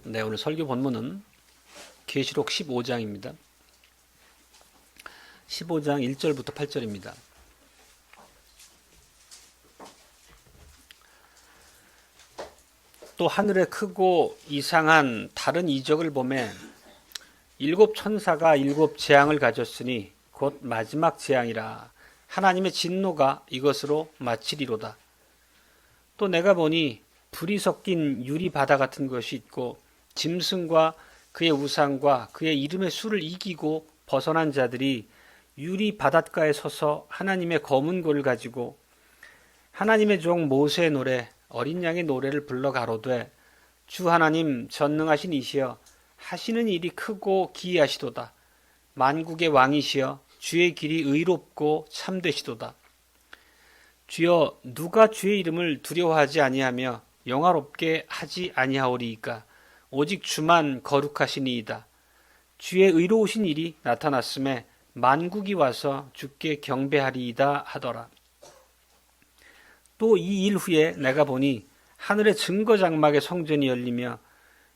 네, 오늘 설교 본문은 계시록 15장입니다. 15장 1절부터 8절입니다. 또 하늘에 크고 이상한 다른 이적을 보매 일곱 천사가 일곱 재앙을 가졌으니 곧 마지막 재앙이라. 하나님의 진노가 이것으로 마치리로다. 또 내가 보니 불이 섞인 유리 바다 같은 것이 있고 짐승과 그의 우상과 그의 이름의 수를 이기고 벗어난 자들이 유리 바닷가에 서서 하나님의 검은 골을 가지고 하나님의 종 모세의 노래 어린 양의 노래를 불러 가로되 주 하나님 전능하신 이시여 하시는 일이 크고 기이하시도다. 만국의 왕이시여 주의 길이 의롭고 참되시도다. 주여 누가 주의 이름을 두려워하지 아니하며 영화롭게 하지 아니하오리이까. 오직 주만 거룩하시니이다. 주의 의로우신 일이 나타났음에 만국이 와서 주께 경배하리이다 하더라. 또 이 일 후에 내가 보니 하늘의 증거 장막의 성전이 열리며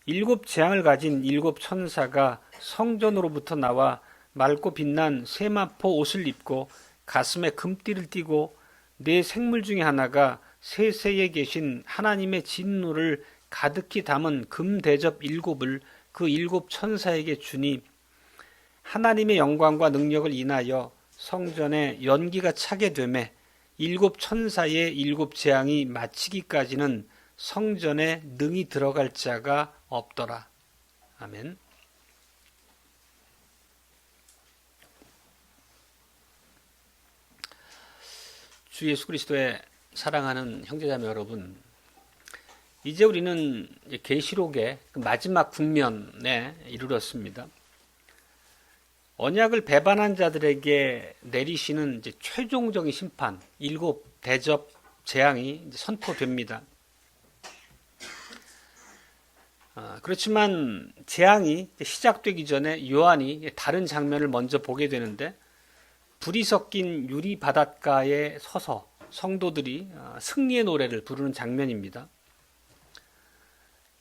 일곱 재앙을 가진 일곱 천사가 성전으로부터 나와 맑고 빛난 세마포 옷을 입고 가슴에 금띠를 띠고 네 생물 중에 하나가 세세에 계신 하나님의 진노를 가득히 담은 금대접 일곱을 그 일곱 천사에게 주니 하나님의 영광과 능력을 인하여 성전에 연기가 차게 되매 일곱 천사의 일곱 재앙이 마치기까지는 성전에 능히 들어갈 자가 없더라. 아멘. 주 예수 그리스도의 사랑하는 형제자매 여러분, 이제 우리는 계시록의 마지막 국면에 이르렀습니다. 언약을 배반한 자들에게 내리시는 이제 최종적인 심판, 일곱 대접 재앙이 이제 선포됩니다. 그렇지만 재앙이 시작되기 전에 요한이 다른 장면을 먼저 보게 되는데 불이 섞인 유리 바닷가에 서서 성도들이 승리의 노래를 부르는 장면입니다.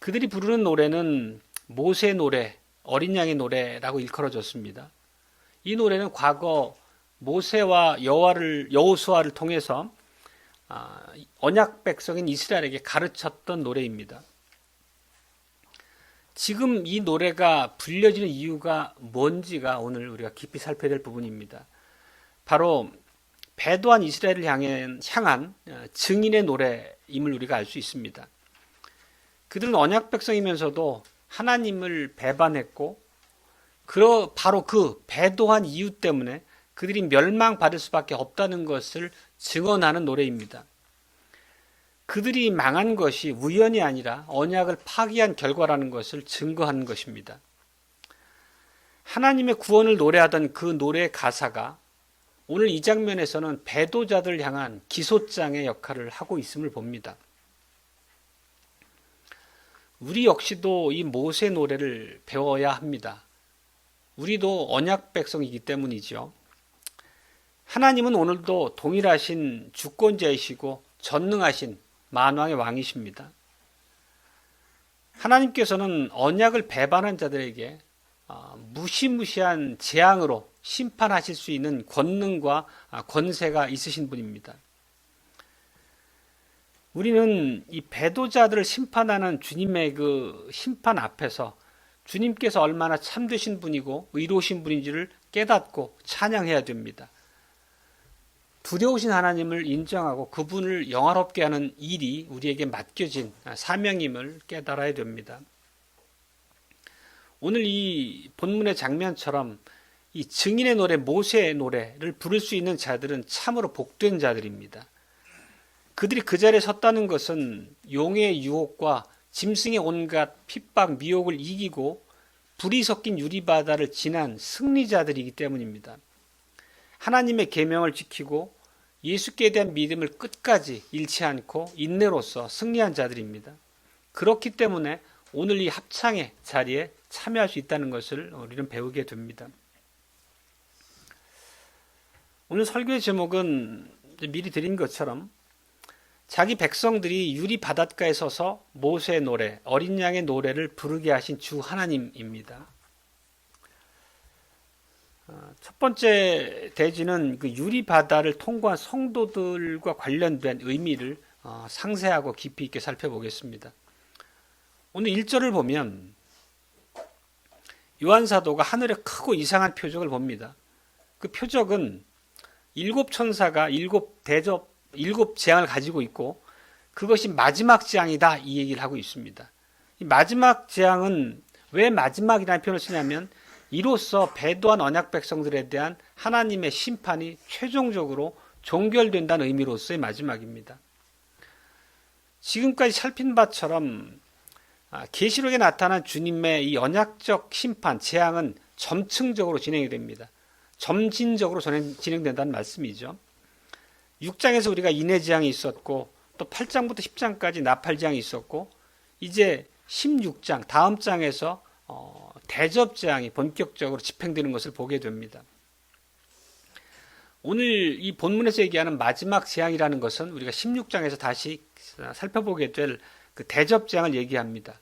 그들이 부르는 노래는 모세의 노래, 어린 양의 노래라고 일컬어졌습니다. 이 노래는 과거 모세와 여호수아를 통해서 언약 백성인 이스라엘에게 가르쳤던 노래입니다. 지금 이 노래가 불려지는 이유가 뭔지가 오늘 우리가 깊이 살펴야 될 부분입니다. 바로 배도한 이스라엘을 향한 증인의 노래임을 우리가 알 수 있습니다. 그들은 언약 백성이면서도 하나님을 배반했고 바로 그 배도한 이유 때문에 그들이 멸망받을 수밖에 없다는 것을 증언하는 노래입니다. 그들이 망한 것이 우연이 아니라 언약을 파기한 결과라는 것을 증거하는 것입니다. 하나님의 구원을 노래하던 그 노래의 가사가 오늘 이 장면에서는 배도자들을 향한 기소장의 역할을 하고 있음을 봅니다. 우리 역시도 이 모세 노래를 배워야 합니다. 우리도 언약 백성이기 때문이죠. 하나님은 오늘도 동일하신 주권자이시고 전능하신 만왕의 왕이십니다. 하나님께서는 언약을 배반한 자들에게 무시무시한 재앙으로 심판하실 수 있는 권능과 권세가 있으신 분입니다. 우리는 이 배도자들을 심판하는 주님의 그 심판 앞에서 주님께서 얼마나 참되신 분이고 의로우신 분인지를 깨닫고 찬양해야 됩니다. 두려우신 하나님을 인정하고 그분을 영화롭게 하는 일이 우리에게 맡겨진 사명임을 깨달아야 됩니다. 오늘 이 본문의 장면처럼 이 증인의 노래, 모세의 노래를 부를 수 있는 자들은 참으로 복된 자들입니다. 그들이 그 자리에 섰다는 것은 용의 유혹과 짐승의 온갖 핍박, 미혹을 이기고 불이 섞인 유리바다를 지난 승리자들이기 때문입니다. 하나님의 계명을 지키고 예수께 대한 믿음을 끝까지 잃지 않고 인내로서 승리한 자들입니다. 그렇기 때문에 오늘 이 합창의 자리에 참여할 수 있다는 것을 우리는 배우게 됩니다. 오늘 설교의 제목은 미리 드린 것처럼 자기 백성들이 유리 바닷가에 서서 모세의 노래, 어린 양의 노래를 부르게 하신 주 하나님입니다. 첫 번째 대지는 그 유리 바다를 통과한 성도들과 관련된 의미를 상세하고 깊이 있게 살펴보겠습니다. 오늘 1절을 보면 요한 사도가 하늘에 크고 이상한 표적을 봅니다. 그 표적은 7천사가 7재앙을 가지고 있고 그것이 마지막 재앙이다 이 얘기를 하고 있습니다. 이 마지막 재앙은 왜 마지막이라는 표현을 쓰냐면 이로써 배도한 언약 백성들에 대한 하나님의 심판이 최종적으로 종결된다는 의미로서의 마지막입니다. 지금까지 살핀 바처럼 계시록에 나타난 주님의 이 언약적 심판, 재앙은 점층적으로 진행이 됩니다. 점진적으로 진행된다는 말씀이죠. 6장에서 우리가 인해재앙이 있었고 또 8장부터 10장까지 나팔재앙이 있었고 이제 16장 다음 장에서 대접재앙이 본격적으로 집행되는 것을 보게 됩니다. 오늘 이 본문에서 얘기하는 마지막 재앙이라는 것은 우리가 16장에서 다시 살펴보게 될 그 대접재앙을 얘기합니다.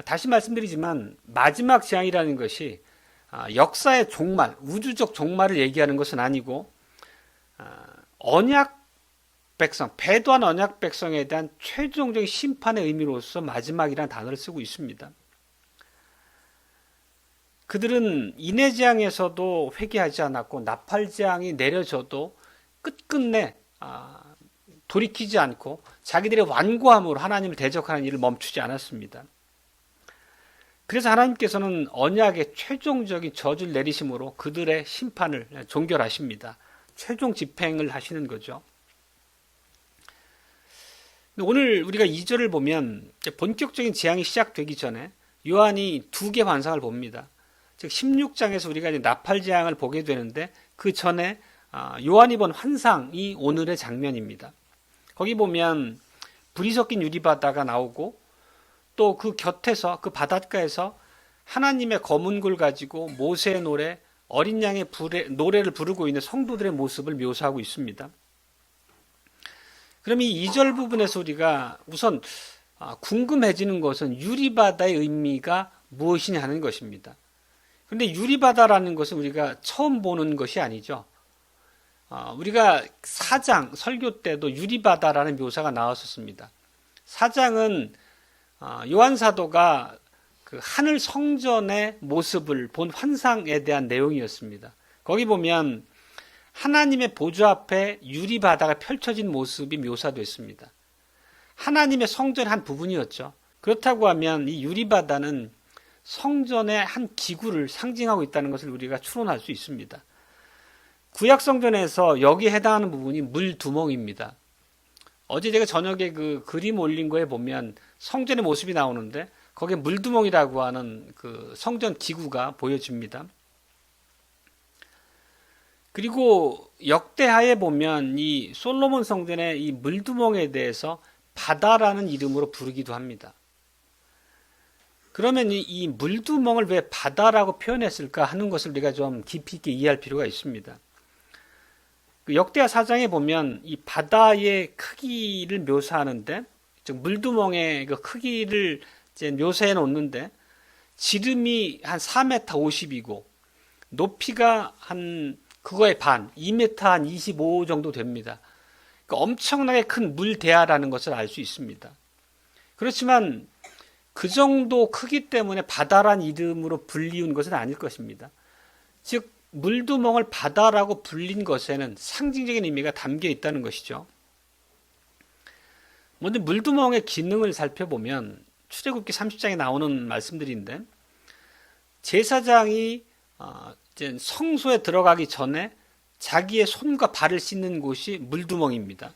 다시 말씀드리지만 마지막 재앙이라는 것이 역사의 종말, 우주적 종말을 얘기하는 것은 아니고 언약 백성, 배도한 언약 백성에 대한 최종적인 심판의 의미로서 마지막이라는 단어를 쓰고 있습니다. 그들은 인해재앙에서도 회개하지 않았고 나팔재앙이 내려져도 끝끝내 돌이키지 않고 자기들의 완고함으로 하나님을 대적하는 일을 멈추지 않았습니다. 그래서 하나님께서는 언약의 최종적인 저주를 내리심으로 그들의 심판을 종결하십니다. 최종 집행을 하시는 거죠. 오늘 우리가 2절을 보면 본격적인 재앙이 시작되기 전에 요한이 2개 환상을 봅니다. 즉 16장에서 우리가 이제 나팔재앙을 보게 되는데 그 전에 요한이 본 환상이 오늘의 장면입니다. 거기 보면 불이 섞인 유리바다가 나오고 또 그 곁에서 그 바닷가에서 하나님의 검은 굴 가지고 모세의 노래, 어린 양의 노래를 부르고 있는 성도들의 모습을 묘사하고 있습니다. 그럼 이 2절 부분에서 우리가 우선 궁금해지는 것은 유리바다의 의미가 무엇이냐 하는 것입니다. 그런데 유리바다라는 것은 우리가 처음 보는 것이 아니죠. 우리가 4장 설교 때도 유리바다라는 묘사가 나왔었습니다. 4장은 요한 사도가 그 하늘 성전의 모습을 본 환상에 대한 내용이었습니다. 거기 보면 하나님의 보좌 앞에 유리바다가 펼쳐진 모습이 묘사됐습니다. 하나님의 성전의 한 부분이었죠. 그렇다고 하면 이 유리바다는 성전의 한 기구를 상징하고 있다는 것을 우리가 추론할 수 있습니다. 구약 성전에서 여기에 해당하는 부분이 물두멍입니다. 어제 제가 저녁에 그 그림 올린 거에 보면 성전의 모습이 나오는데 거기에 물두멍이라고 하는 그 성전 기구가 보여집니다. 그리고 역대하에 보면 이 솔로몬 성전의 이 물두멍에 대해서 바다라는 이름으로 부르기도 합니다. 그러면 이 물두멍을 왜 바다라고 표현했을까 하는 것을 우리가 좀 깊이 있게 이해할 필요가 있습니다. 그 역대하 4장에 보면 이 바다의 크기를 묘사하는데, 즉 물두멍의 그 크기를 이제 묘사해 놓는데, 지름이 한 4m 50이고 높이가 한 그거의 반, 2m 한 25 정도 됩니다. 그러니까 엄청나게 큰 물대야라는 것을 알 수 있습니다. 그렇지만 그 정도 크기 때문에 바다란 이름으로 불리운 것은 아닐 것입니다. 즉 물두멍을 바다라고 불린 것에는 상징적인 의미가 담겨 있다는 것이죠. 먼저 물두멍의 기능을 살펴보면 출애굽기 30장에 나오는 말씀들인데, 제사장이 이제 성소에 들어가기 전에 자기의 손과 발을 씻는 곳이 물두멍입니다.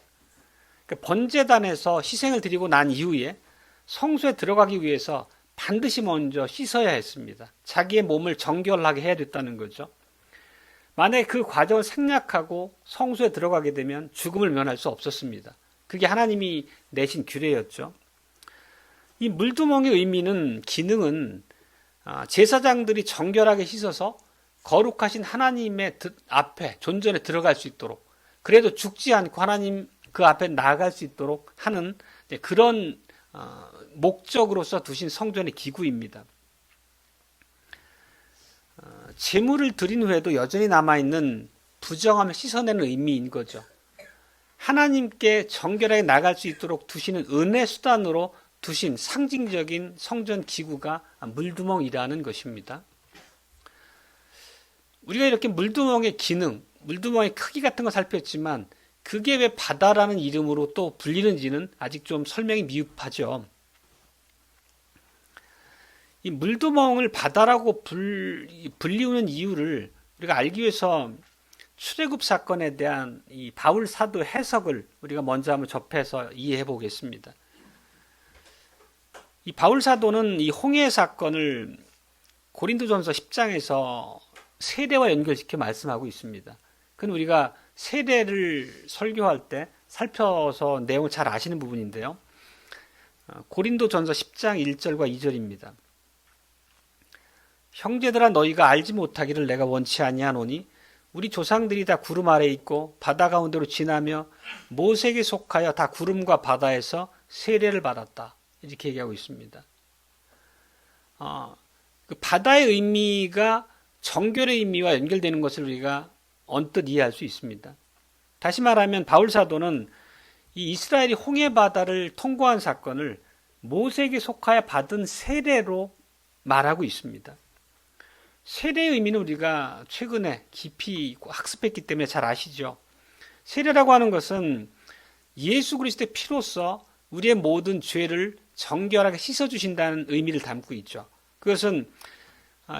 그러니까 번제단에서 희생을 드리고 난 이후에 성소에 들어가기 위해서 반드시 먼저 씻어야 했습니다. 자기의 몸을 정결하게 해야 됐다는 거죠. 만약에 그 과정을 생략하고 성소에 들어가게 되면 죽음을 면할 수 없었습니다. 그게 하나님이 내신 규례였죠. 이 물두멍의 의미는, 기능은 제사장들이 정결하게 씻어서 거룩하신 하나님의 앞에 존전에 들어갈 수 있도록, 그래도 죽지 않고 하나님 그 앞에 나아갈 수 있도록 하는 그런 목적으로서 두신 성전의 기구입니다. 제물을 드린 후에도 여전히 남아있는 부정함을 씻어내는 의미인 거죠. 하나님께 정결하게 나갈 수 있도록 두시는 은혜 수단으로 두신 상징적인 성전 기구가 물두멍이라는 것입니다. 우리가 이렇게 물두멍의 기능, 물두멍의 크기 같은 거 살폈지만 그게 왜 바다라는 이름으로 또 불리는지는 아직 좀 설명이 미흡하죠. 이 물두멍을 바다라고 불리우는 이유를 우리가 알기 위해서 출애굽 사건에 대한 이 바울 사도 해석을 우리가 먼저 한번 접해서 이해해 보겠습니다. 이 바울 사도는 이 홍해 사건을 고린도전서 10장에서 세례와 연결시켜 말씀하고 있습니다. 그건 우리가 세례를 설교할 때 살펴서 내용을 잘 아시는 부분인데요. 고린도전서 10장 1절과 2절입니다. 형제들아 너희가 알지 못하기를 내가 원치 아니하노니 우리 조상들이 다 구름 아래에 있고 바다 가운데로 지나며 모세에게 속하여 다 구름과 바다에서 세례를 받았다. 이렇게 얘기하고 있습니다. 그 바다의 의미가 정결의 의미와 연결되는 것을 우리가 언뜻 이해할 수 있습니다. 다시 말하면 바울 사도는 이 이스라엘이 홍해 바다를 통과한 사건을 모세에게 속하여 받은 세례로 말하고 있습니다. 세례의 의미는 우리가 최근에 깊이 학습했기 때문에 잘 아시죠. 세례라고 하는 것은 예수 그리스도의 피로써 우리의 모든 죄를 정결하게 씻어주신다는 의미를 담고 있죠. 그것은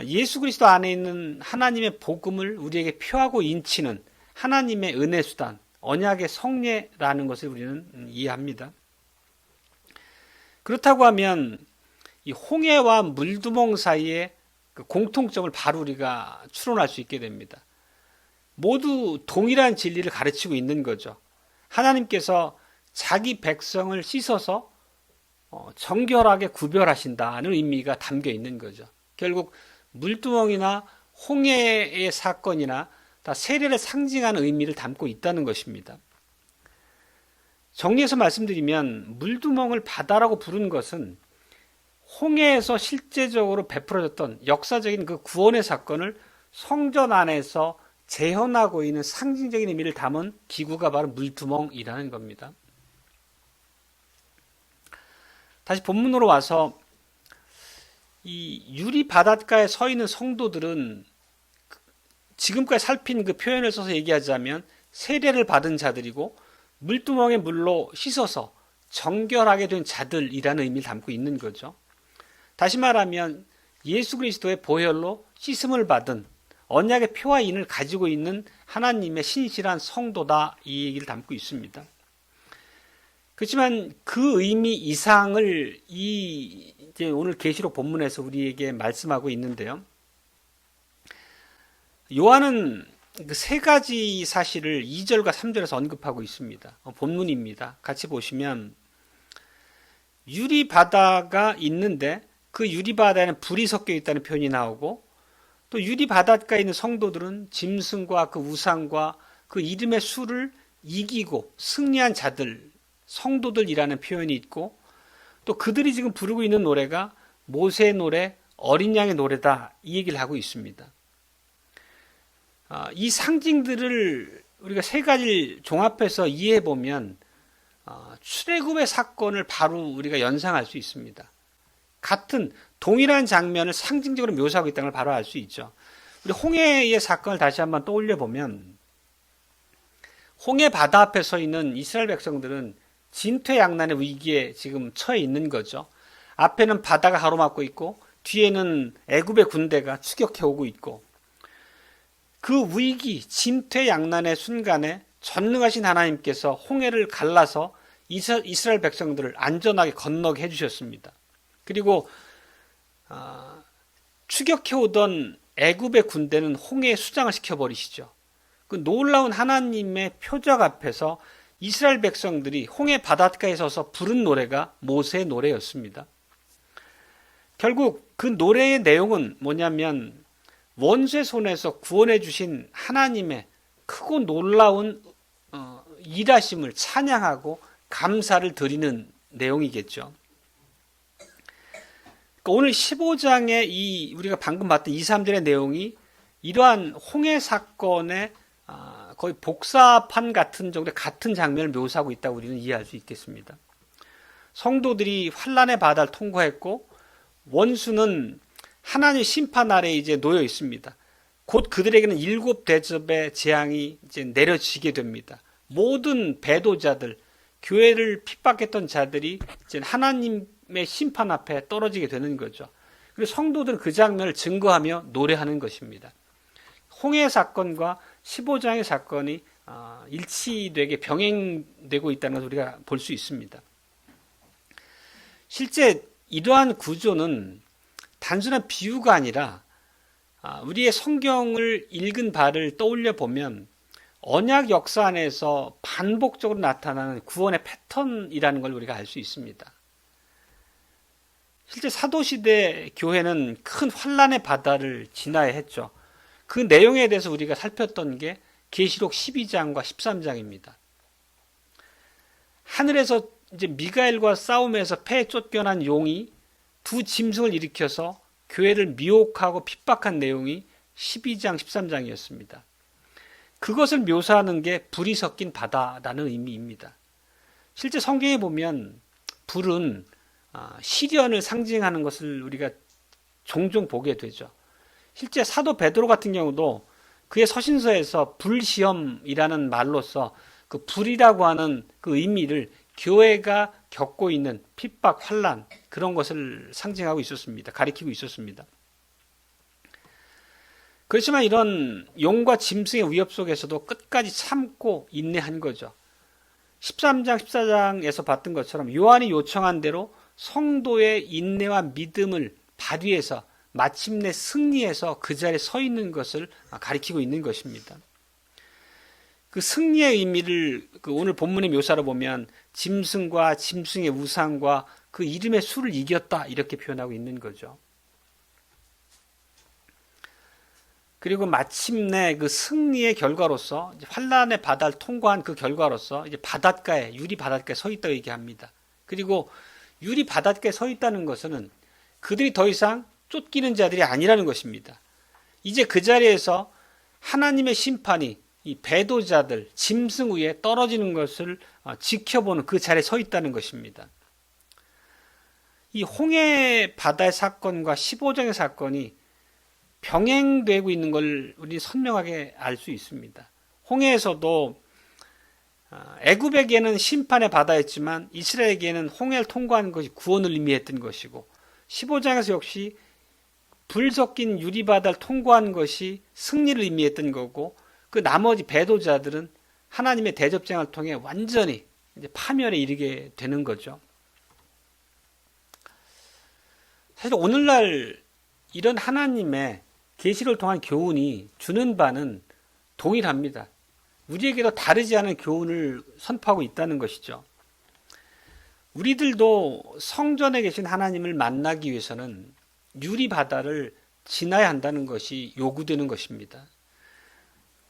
예수 그리스도 안에 있는 하나님의 복음을 우리에게 표하고 인치는 하나님의 은혜 수단, 언약의 성례라는 것을 우리는 이해합니다. 그렇다고 하면 이 홍해와 물두멍 사이에 그 공통점을 바로 우리가 추론할 수 있게 됩니다. 모두 동일한 진리를 가르치고 있는 거죠. 하나님께서 자기 백성을 씻어서 정결하게 구별하신다는 의미가 담겨 있는 거죠. 결국 물두멍이나 홍해의 사건이나 다 세례를 상징하는 의미를 담고 있다는 것입니다. 정리해서 말씀드리면 물두멍을 바다라고 부른 것은 홍해에서 실제적으로 베풀어졌던 역사적인 그 구원의 사건을 성전 안에서 재현하고 있는 상징적인 의미를 담은 기구가 바로 물두멍이라는 겁니다. 다시 본문으로 와서 이 유리 바닷가에 서 있는 성도들은 지금까지 살핀 그 표현을 써서 얘기하자면 세례를 받은 자들이고 물두멍의 물로 씻어서 정결하게 된 자들이라는 의미를 담고 있는 거죠. 다시 말하면 예수 그리스도의 보혈로 씻음을 받은 언약의 표와 인을 가지고 있는 하나님의 신실한 성도다, 이 얘기를 담고 있습니다. 그렇지만 그 의미 이상을 이제 오늘 계시록 본문에서 우리에게 말씀하고 있는데요. 요한은 그 세 가지 사실을 2절과 3절에서 언급하고 있습니다. 본문입니다. 같이 보시면 유리 바다가 있는데 그 유리 바다에는 불이 섞여 있다는 표현이 나오고, 또 유리 바닷가에 있는 성도들은 짐승과 그 우상과 그 이름의 수를 이기고 승리한 자들, 성도들이라는 표현이 있고, 또 그들이 지금 부르고 있는 노래가 모세의 노래, 어린 양의 노래다, 이 얘기를 하고 있습니다. 이 상징들을 우리가 세 가지를 종합해서 이해해 보면 출애굽의 사건을 바로 우리가 연상할 수 있습니다. 같은 동일한 장면을 상징적으로 묘사하고 있다는 걸 바로 알 수 있죠. 우리 홍해의 사건을 다시 한번 떠올려 보면 홍해 바다 앞에 서 있는 이스라엘 백성들은 진퇴양난의 위기에 지금 처해 있는 거죠. 앞에는 바다가 가로막고 있고 뒤에는 애굽의 군대가 추격해 오고 있고, 그 위기, 진퇴양난의 순간에 전능하신 하나님께서 홍해를 갈라서 이스라엘 백성들을 안전하게 건너게 해주셨습니다. 그리고 추격해오던 애굽의 군대는 홍해에 수장을 시켜버리시죠. 그 놀라운 하나님의 표적 앞에서 이스라엘 백성들이 홍해 바닷가에 서서 부른 노래가 모세의 노래였습니다. 결국 그 노래의 내용은 뭐냐면 원수의 손에서 구원해 주신 하나님의 크고 놀라운 일하심을 찬양하고 감사를 드리는 내용이겠죠. 그러니까 오늘 15장의 이 우리가 방금 봤던 2, 3절의 내용이 이러한 홍해 사건의 거의 복사판 같은 정도의 같은 장면을 묘사하고 있다고 우리는 이해할 수 있겠습니다. 성도들이 환란의 바다를 통과했고 원수는 하나님의 심판 아래에 이제 놓여 있습니다. 곧 그들에게는 7 대접의 재앙이 이제 내려지게 됩니다. 모든 배도자들, 교회를 핍박했던 자들이 이제 하나님의 심판 앞에 떨어지게 되는 거죠. 그리고 성도들은 그 장면을 증거하며 노래하는 것입니다. 홍해 사건과 15장의 사건이 일치되게 병행되고 있다는 것을 우리가 볼 수 있습니다. 실제 이러한 구조는 단순한 비유가 아니라 우리의 성경을 읽은 바를 떠올려 보면 언약 역사 안에서 반복적으로 나타나는 구원의 패턴이라는 걸 우리가 알 수 있습니다. 실제 사도시대 교회는 큰 환란의 바다를 지나야 했죠. 그 내용에 대해서 우리가 살폈던 게 계시록 12장과 13장입니다. 하늘에서 이제 미가엘과 싸움에서 패에 쫓겨난 용이 두 짐승을 일으켜서 교회를 미혹하고 핍박한 내용이 12장, 13장이었습니다. 그것을 묘사하는 게 불이 섞인 바다라는 의미입니다. 실제 성경에 보면 불은 시련을 상징하는 것을 우리가 종종 보게 되죠. 실제 사도 베드로 같은 경우도 그의 서신서에서 불시험이라는 말로서 그 불이라고 하는 그 의미를 교회가 겪고 있는 핍박, 환란 그런 것을 상징하고 있었습니다. 가리키고 있었습니다. 그렇지만 이런 용과 짐승의 위협 속에서도 끝까지 참고 인내한 거죠. 13장, 14장에서 봤던 것처럼 요한이 요청한 대로 성도의 인내와 믿음을 발휘해서 마침내 승리해서 그 자리에 서 있는 것을 가리키고 있는 것입니다. 그 승리의 의미를 오늘 본문의 묘사로 보면 짐승과 짐승의 우상과 그 이름의 수를 이겼다 이렇게 표현하고 있는 거죠. 그리고 마침내 그 승리의 결과로서 환란의 바다를 통과한 그 결과로서 이제 바닷가에 유리 바닷가에 서 있다고 얘기합니다. 그리고 유리 바닷가에 서 있다는 것은 그들이 더 이상 쫓기는 자들이 아니라는 것입니다. 이제 그 자리에서 하나님의 심판이 이 배도자들, 짐승 위에 떨어지는 것을 지켜보는 그 자리에 서 있다는 것입니다. 이 홍해 바다의 사건과 15장의 사건이 병행되고 있는 걸 우리 선명하게 알 수 있습니다. 홍해에서도 애굽에게는 심판의 바다였지만 이스라엘에게는 홍해를 통과하는 것이 구원을 의미했던 것이고 15장에서 역시 불 섞인 유리바다를 통과한 것이 승리를 의미했던 거고 그 나머지 배도자들은 하나님의 대접장을 통해 완전히 이제 파멸에 이르게 되는 거죠. 사실 오늘날 이런 하나님의 계시를 통한 교훈이 주는 바는 동일합니다. 우리에게도 다르지 않은 교훈을 선포하고 있다는 것이죠. 우리들도 성전에 계신 하나님을 만나기 위해서는 유리 바다를 지나야 한다는 것이 요구되는 것입니다.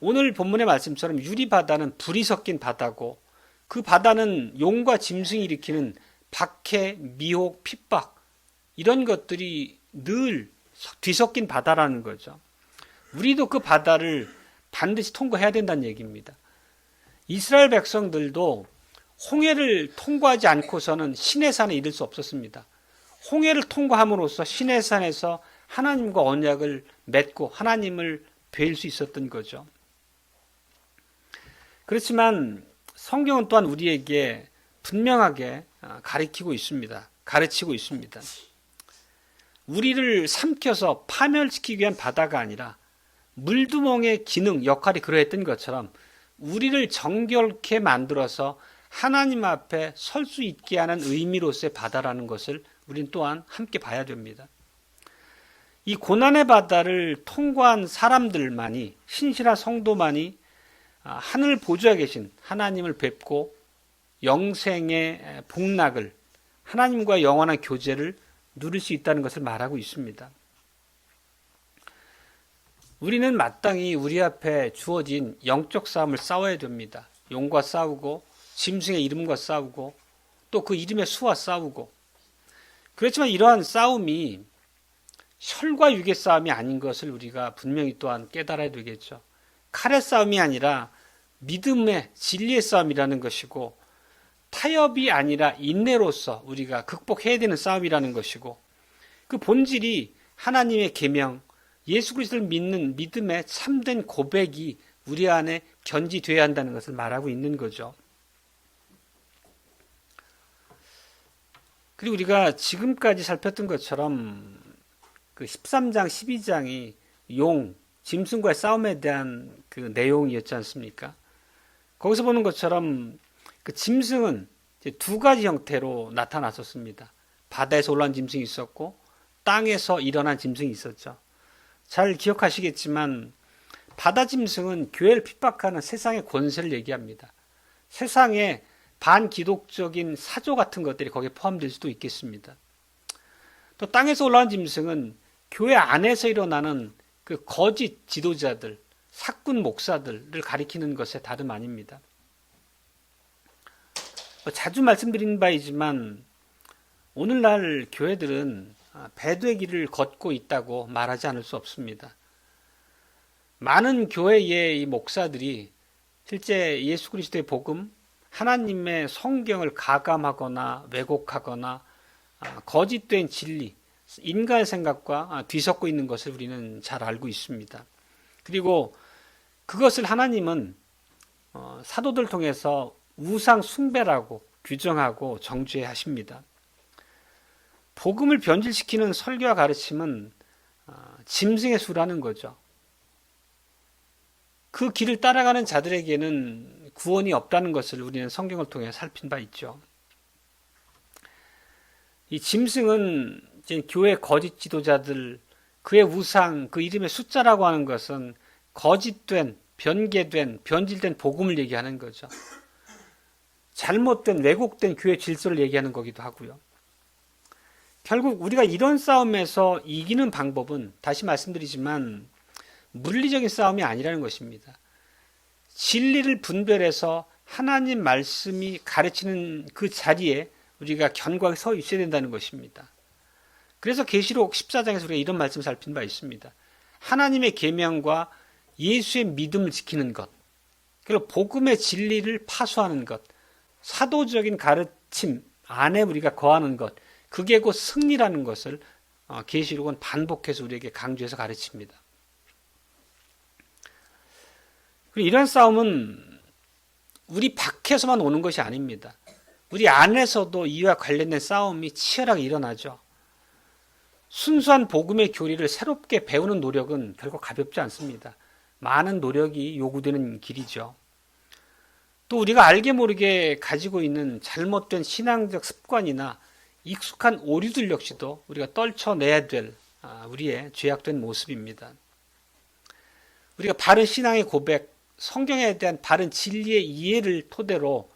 오늘 본문의 말씀처럼 유리 바다는 불이 섞인 바다고 그 바다는 용과 짐승이 일으키는 박해, 미혹, 핍박 이런 것들이 늘 뒤섞인 바다라는 거죠. 우리도 그 바다를 반드시 통과해야 된다는 얘기입니다. 이스라엘 백성들도 홍해를 통과하지 않고서는 시내산에 이를 수 없었습니다. 홍해를 통과함으로써 시내산에서 하나님과 언약을 맺고 하나님을 뵐 수 있었던 거죠. 그렇지만 성경은 또한 우리에게 분명하게 가르치고 있습니다. 우리를 삼켜서 파멸시키기 위한 바다가 아니라 물두멍의 기능, 역할이 그러했던 것처럼 우리를 정결케 만들어서 하나님 앞에 설 수 있게 하는 의미로서의 바다라는 것을 우리는 또한 함께 봐야 됩니다. 이 고난의 바다를 통과한 사람들만이, 신실한 성도만이 하늘 보좌에 계신 하나님을 뵙고 영생의 복락을, 하나님과 영원한 교제를 누릴 수 있다는 것을 말하고 있습니다. 우리는 마땅히 우리 앞에 주어진 영적 싸움을 싸워야 됩니다. 용과 싸우고 짐승의 이름과 싸우고 또 그 이름의 수와 싸우고, 그렇지만 이러한 싸움이 혈과 육의 싸움이 아닌 것을 우리가 분명히 또한 깨달아야 되겠죠. 칼의 싸움이 아니라 믿음의 진리의 싸움이라는 것이고, 타협이 아니라 인내로서 우리가 극복해야 되는 싸움이라는 것이고, 그 본질이 하나님의 계명, 예수 그리스도를 믿는 믿음의 참된 고백이 우리 안에 견지되어야 한다는 것을 말하고 있는 거죠. 그리고 우리가 지금까지 살폈던 것처럼 그 13장, 12장이 용, 짐승과의 싸움에 대한 그 내용이었지 않습니까? 거기서 보는 것처럼 그 짐승은 이제 두 가지 형태로 나타났었습니다. 바다에서 올라온 짐승이 있었고 땅에서 일어난 짐승이 있었죠. 잘 기억하시겠지만 바다 짐승은 교회를 핍박하는 세상의 권세를 얘기합니다. 세상의 반기독적인 사조 같은 것들이 거기에 포함될 수도 있겠습니다. 또 땅에서 올라온 짐승은 교회 안에서 일어나는 그 거짓 지도자들, 사꾼 목사들을 가리키는 것에 다름 아닙니다. 자주 말씀드린 바이지만 오늘날 교회들은 배도의 길을 걷고 있다고 말하지 않을 수 없습니다. 많은 교회의 목사들이 실제 예수 그리스도의 복음, 하나님의 성경을 가감하거나 왜곡하거나 거짓된 진리, 인간의 생각과 뒤섞고 있는 것을 우리는 잘 알고 있습니다. 그리고 그것을 하나님은 사도들 통해서 우상 숭배라고 규정하고 정죄하십니다. 복음을 변질시키는 설교와 가르침은 짐승의 수라는 거죠. 그 길을 따라가는 자들에게는 구원이 없다는 것을 우리는 성경을 통해 살핀 바 있죠. 이 짐승은 이제 교회 거짓 지도자들, 그의 우상, 그 이름의 숫자라고 하는 것은 거짓된, 변개된, 변질된 복음을 얘기하는 거죠. 잘못된, 왜곡된 교회 질서를 얘기하는 거기도 하고요. 결국 우리가 이런 싸움에서 이기는 방법은 다시 말씀드리지만 물리적인 싸움이 아니라는 것입니다. 진리를 분별해서 하나님 말씀이 가르치는 그 자리에 우리가 견고하게 서 있어야 된다는 것입니다. 그래서 계시록 14장에서 우리가 이런 말씀을 살핀 바 있습니다. 하나님의 계명과 예수의 믿음을 지키는 것, 그리고 복음의 진리를 파수하는 것, 사도적인 가르침 안에 우리가 거하는 것, 그게 곧 승리라는 것을 계시록은 반복해서 우리에게 강조해서 가르칩니다. 이런 싸움은 우리 밖에서만 오는 것이 아닙니다. 우리 안에서도 이와 관련된 싸움이 치열하게 일어나죠. 순수한 복음의 교리를 새롭게 배우는 노력은 결코 가볍지 않습니다. 많은 노력이 요구되는 길이죠. 또 우리가 알게 모르게 가지고 있는 잘못된 신앙적 습관이나 익숙한 오류들 역시도 우리가 떨쳐내야 될 우리의 죄악된 모습입니다. 우리가 바른 신앙의 고백, 성경에 대한 바른 진리의 이해를 토대로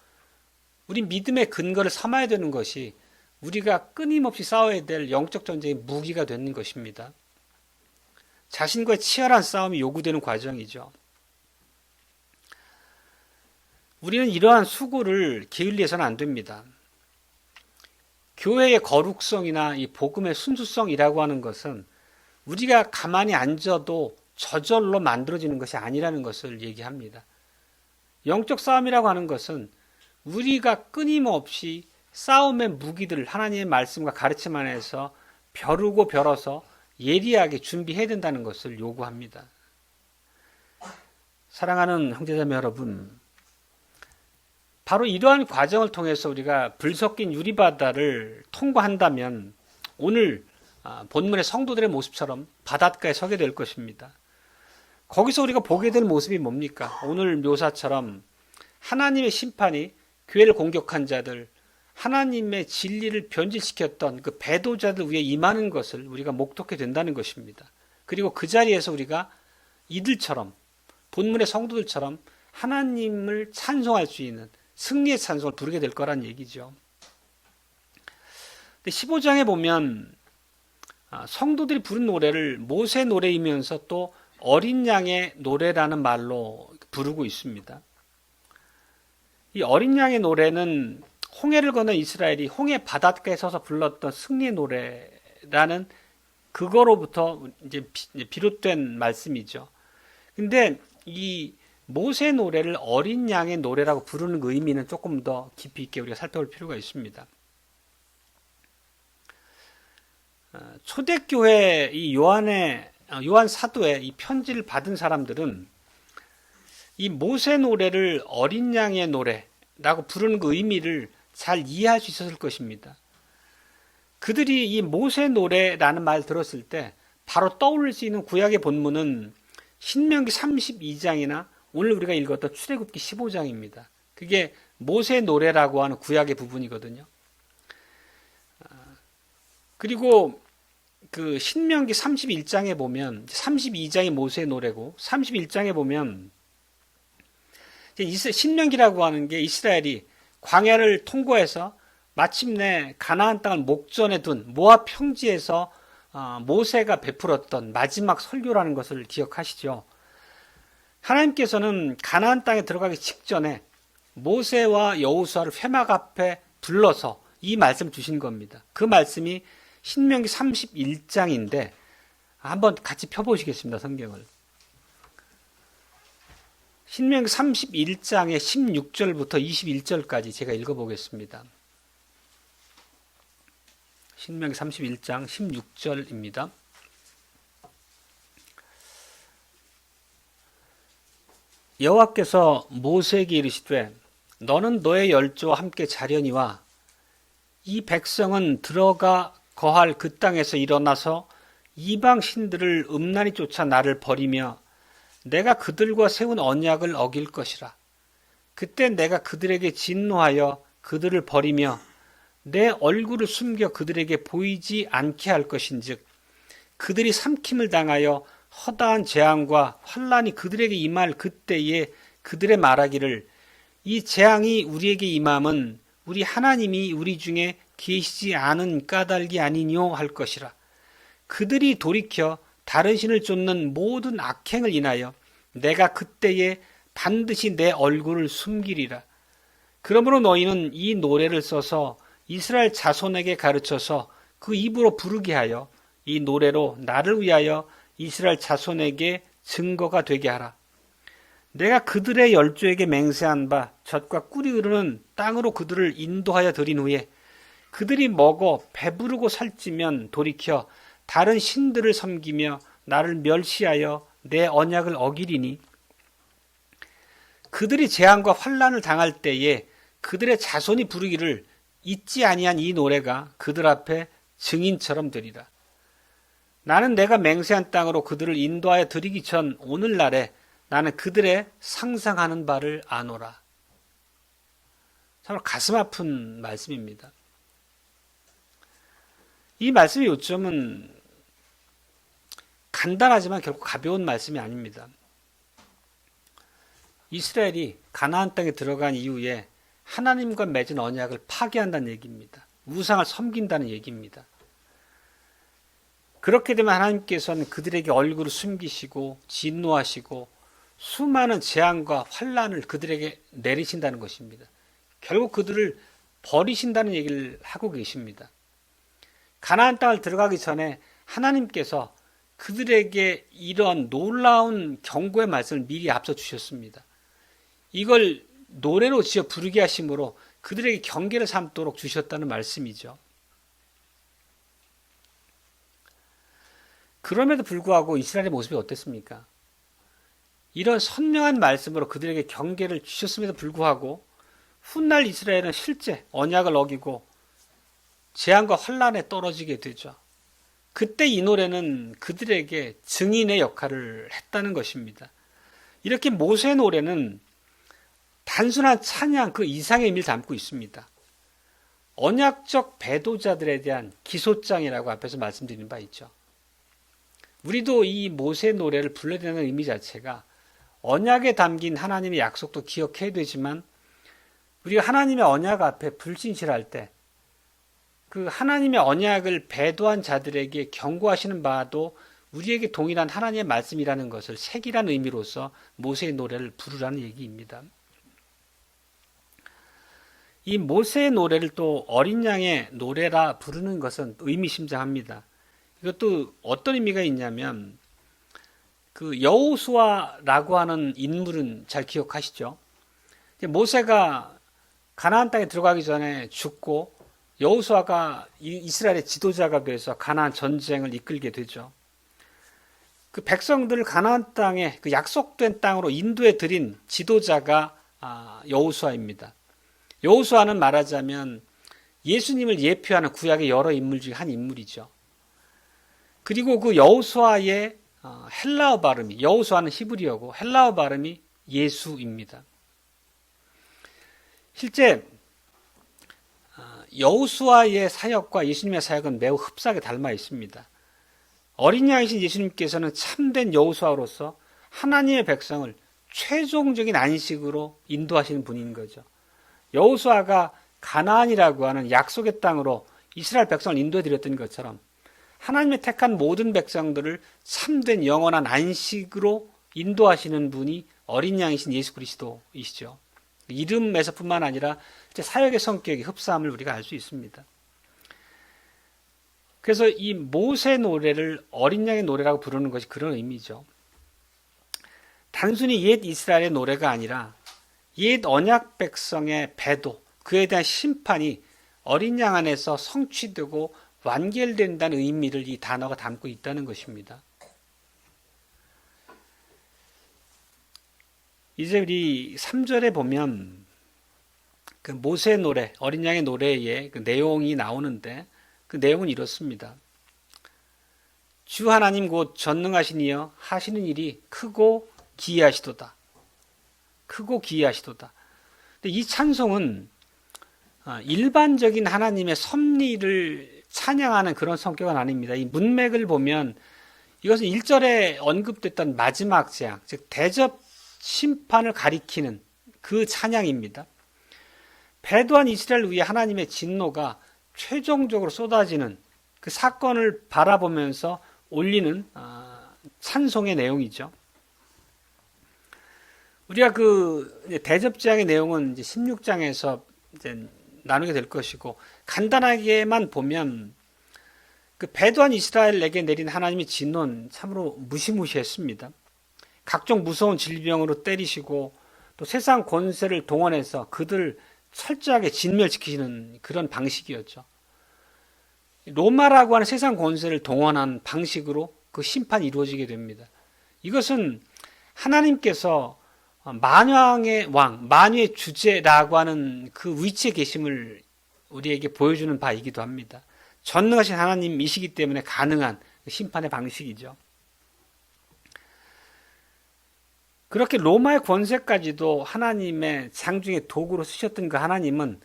우리 믿음의 근거를 삼아야 되는 것이 우리가 끊임없이 싸워야 될 영적 전쟁의 무기가 되는 것입니다. 자신과의 치열한 싸움이 요구되는 과정이죠. 우리는 이러한 수고를 게을리해서는 안 됩니다. 교회의 거룩성이나 이 복음의 순수성이라고 하는 것은 우리가 가만히 앉아도 저절로 만들어지는 것이 아니라는 것을 얘기합니다. 영적 싸움이라고 하는 것은 우리가 끊임없이 싸움의 무기들을 하나님의 말씀과 가르침 안에서 벼르고 벼러서 예리하게 준비해야 된다는 것을 요구합니다. 사랑하는 형제자매 여러분, 바로 이러한 과정을 통해서 우리가 불섞인 유리바다를 통과한다면 오늘 본문의 성도들의 모습처럼 바닷가에 서게 될 것입니다. 거기서 우리가 보게 될 모습이 뭡니까? 오늘 묘사처럼 하나님의 심판이 교회를 공격한 자들, 하나님의 진리를 변질시켰던 그 배도자들 위에 임하는 것을 우리가 목도하게 된다는 것입니다. 그리고 그 자리에서 우리가 이들처럼 본문의 성도들처럼 하나님을 찬송할 수 있는 승리의 찬송을 부르게 될 거란 얘기죠. 15장에 보면 성도들이 부른 노래를 모세 노래이면서 또 어린 양의 노래라는 말로 부르고 있습니다. 이 어린 양의 노래는 홍해를 건넌 이스라엘이 홍해 바닷가에 서서 불렀던 승리의 노래라는 그거로부터 이제 비롯된 말씀이죠. 근데 이 모세 노래를 어린 양의 노래라고 부르는 그 의미는 조금 더 깊이 있게 우리가 살펴볼 필요가 있습니다. 초대교회 이 요한 사도의 이 편지를 받은 사람들은 이 모세 노래를 어린 양의 노래라고 부르는 그 의미를 잘 이해할 수 있었을 것입니다. 그들이 이 모세 노래라는 말 들었을 때 바로 떠올릴 수 있는 구약의 본문은 신명기 32장이나 오늘 우리가 읽었던 출애굽기 15장입니다. 그게 모세 노래라고 하는 구약의 부분이거든요. 그리고 그 신명기 31장에 보면 32장이 모세 노래고 31장에 보면 신명기라고 하는 게 이스라엘이 광야를 통과해서 마침내 가나안 땅을 목전에 둔 모압 평지에서 모세가 베풀었던 마지막 설교라는 것을 기억하시죠. 하나님께서는 가나안 땅에 들어가기 직전에 모세와 여호수아를 회막 앞에 불러서 이 말씀을 주신 겁니다. 그 말씀이 신명기 31장인데 한번 같이 펴보시겠습니다. 성경을. 신명기 31장의 16절부터 21절까지 제가 읽어보겠습니다. 신명기 31장 16절입니다. 여호와께서 모세에게 이르시되 너는 너의 열조와 함께 자려니와 이 백성은 들어가 거할 그 땅에서 일어나서 이방 신들을 음란히 쫓아 나를 버리며 내가 그들과 세운 언약을 어길 것이라. 그때 내가 그들에게 진노하여 그들을 버리며 내 얼굴을 숨겨 그들에게 보이지 않게 할 것인즉 그들이 삼킴을 당하여 허다한 재앙과 환난이 그들에게 임할 그때에 그들의 말하기를 이 재앙이 우리에게 임함은 우리 하나님이 우리 중에 계시지 않은 까닭이 아니뇨 할 것이라. 그들이 돌이켜 다른 신을 쫓는 모든 악행을 인하여 내가 그때에 반드시 내 얼굴을 숨기리라. 그러므로 너희는 이 노래를 써서 이스라엘 자손에게 가르쳐서 그 입으로 부르게 하여 이 노래로 나를 위하여 이스라엘 자손에게 증거가 되게 하라. 내가 그들의 열조에게 맹세한 바 젖과 꿀이 흐르는 땅으로 그들을 인도하여 들인 후에 그들이 먹어 배부르고 살찌면 돌이켜 다른 신들을 섬기며 나를 멸시하여 내 언약을 어기리니 그들이 재앙과 환난을 당할 때에 그들의 자손이 부르기를 잊지 아니한 이 노래가 그들 앞에 증인처럼 되리라. 나는 내가 맹세한 땅으로 그들을 인도하여 드리기 전 오늘날에 나는 그들의 상상하는 바를 아노라. 정말 가슴 아픈 말씀입니다. 이 말씀의 요점은 간단하지만 결국 가벼운 말씀이 아닙니다. 이스라엘이 가나안 땅에 들어간 이후에 하나님과 맺은 언약을 파괴한다는 얘기입니다. 우상을 섬긴다는 얘기입니다. 그렇게 되면 하나님께서는 그들에게 얼굴을 숨기시고 진노하시고 수많은 재앙과 환난을 그들에게 내리신다는 것입니다. 결국 그들을 버리신다는 얘기를 하고 계십니다. 가나안 땅을 들어가기 전에 하나님께서 그들에게 이런 놀라운 경고의 말씀을 미리 앞서 주셨습니다. 이걸 노래로 지어 부르게 하심으로 그들에게 경계를 삼도록 주셨다는 말씀이죠. 그럼에도 불구하고 이스라엘의 모습이 어땠습니까? 이런 선명한 말씀으로 그들에게 경계를 주셨음에도 불구하고 훗날 이스라엘은 실제 언약을 어기고 재앙과 환난에 떨어지게 되죠. 그때 이 노래는 그들에게 증인의 역할을 했다는 것입니다. 이렇게 모세의 노래는 단순한 찬양 그 이상의 의미를 담고 있습니다. 언약적 배도자들에 대한 기소장이라고 앞에서 말씀드린 바 있죠. 우리도 이 모세의 노래를 불러야 되는 의미 자체가 언약에 담긴 하나님의 약속도 기억해야 되지만 우리가 하나님의 언약 앞에 불신실할 때 그 하나님의 언약을 배도한 자들에게 경고하시는 바도 우리에게 동일한 하나님의 말씀이라는 것을 새기라는 의미로서 모세의 노래를 부르라는 얘기입니다. 이 모세의 노래를 또 어린 양의 노래라 부르는 것은 의미심장합니다. 이것도 어떤 의미가 있냐면 그 여호수아라고 하는 인물은 잘 기억하시죠? 모세가 가나안 땅에 들어가기 전에 죽고 여호수아가 이스라엘의 지도자가 돼서 가나안 전쟁을 이끌게 되죠. 그 백성들을 가나안 땅에 그 약속된 땅으로 인도해 드린 지도자가 여호수아입니다. 여호수아는 말하자면 예수님을 예표하는 구약의 여러 인물 중에 한 인물이죠. 그리고 그 여호수아의 헬라어 발음이, 여호수아는 히브리어고 헬라어 발음이 예수입니다. 실제 여호수아의 사역과 예수님의 사역은 매우 흡사하게 닮아 있습니다. 어린 양이신 예수님께서는 참된 여호수아로서 하나님의 백성을 최종적인 안식으로 인도하시는 분인 거죠. 여호수아가 가나안이라고 하는 약속의 땅으로 이스라엘 백성을 인도해 드렸던 것처럼 하나님의 택한 모든 백성들을 참된 영원한 안식으로 인도하시는 분이 어린 양이신 예수 그리스도이시죠. 이름에서뿐만 아니라 사역의 성격이 흡사함을 우리가 알 수 있습니다. 그래서 이 모세 노래를 어린 양의 노래라고 부르는 것이 그런 의미죠. 단순히 옛 이스라엘의 노래가 아니라 옛 언약 백성의 배도, 그에 대한 심판이 어린 양 안에서 성취되고 완결된다는 의미를 이 단어가 담고 있다는 것입니다. 이제 우리 3절에 보면 그 모세 노래, 어린 양의 노래의 그 내용이 나오는데 그 내용은 이렇습니다. 주 하나님 곧 전능하신 이여 하시는 일이 크고 기이하시도다. 크고 기이하시도다. 근데 이 찬송은 일반적인 하나님의 섭리를 찬양하는 그런 성격은 아닙니다. 이 문맥을 보면 이것은 1절에 언급됐던 마지막 재앙, 즉 대접 심판을 가리키는 그 찬양입니다. 배도한 이스라엘 위에 하나님의 진노가 최종적으로 쏟아지는 그 사건을 바라보면서 올리는 찬송의 내용이죠. 우리가 그 대접재앙의 내용은 이제 16장에서 이제 나누게 될 것이고, 간단하게만 보면 그 배도한 이스라엘에게 내린 하나님의 진노는 참으로 무시무시했습니다. 각종 무서운 질병으로 때리시고 또 세상 권세를 동원해서 그들을 철저하게 진멸시키시는 그런 방식이었죠. 로마라고 하는 세상 권세를 동원한 방식으로 그 심판이 이루어지게 됩니다. 이것은 하나님께서 만왕의 왕, 만유의 주제라고 하는 그 위치에 계심을 우리에게 보여주는 바이기도 합니다. 전능하신 하나님이시기 때문에 가능한 심판의 방식이죠. 그렇게 로마의 권세까지도 하나님의 장중의 도구로 쓰셨던 그 하나님은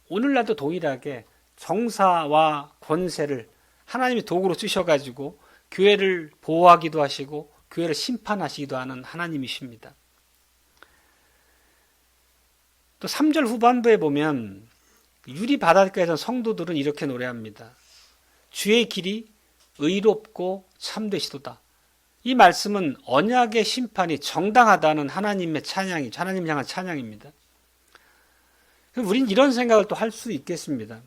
오늘날도 동일하게 정사와 권세를 하나님의 도구로 쓰셔가지고 교회를 보호하기도 하시고 교회를 심판하시기도 하는 하나님이십니다. 또 3절 후반부에 보면 유리 바닷가에서 성도들은 이렇게 노래합니다. 주의 길이 의롭고 참되시도다. 이 말씀은 언약의 심판이 정당하다는 하나님의 찬양이, 하나님 향한 찬양입니다. 우린 이런 생각을 또 할 수 있겠습니다.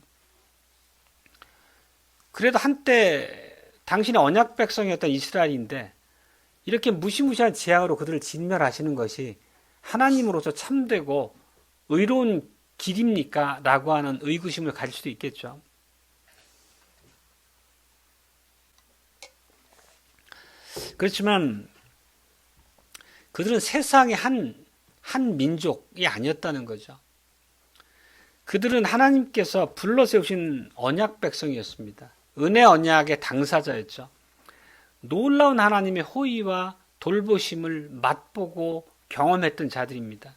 그래도 한때 당신의 언약 백성이었던 이스라엘인데 이렇게 무시무시한 재앙으로 그들을 진멸하시는 것이 하나님으로서 참되고 의로운 길입니까? 라고 하는 의구심을 가질 수도 있겠죠. 그렇지만 그들은 세상의 한 민족이 아니었다는 거죠. 그들은 하나님께서 불러 세우신 언약 백성이었습니다. 은혜 언약의 당사자였죠. 놀라운 하나님의 호의와 돌보심을 맛보고 경험했던 자들입니다.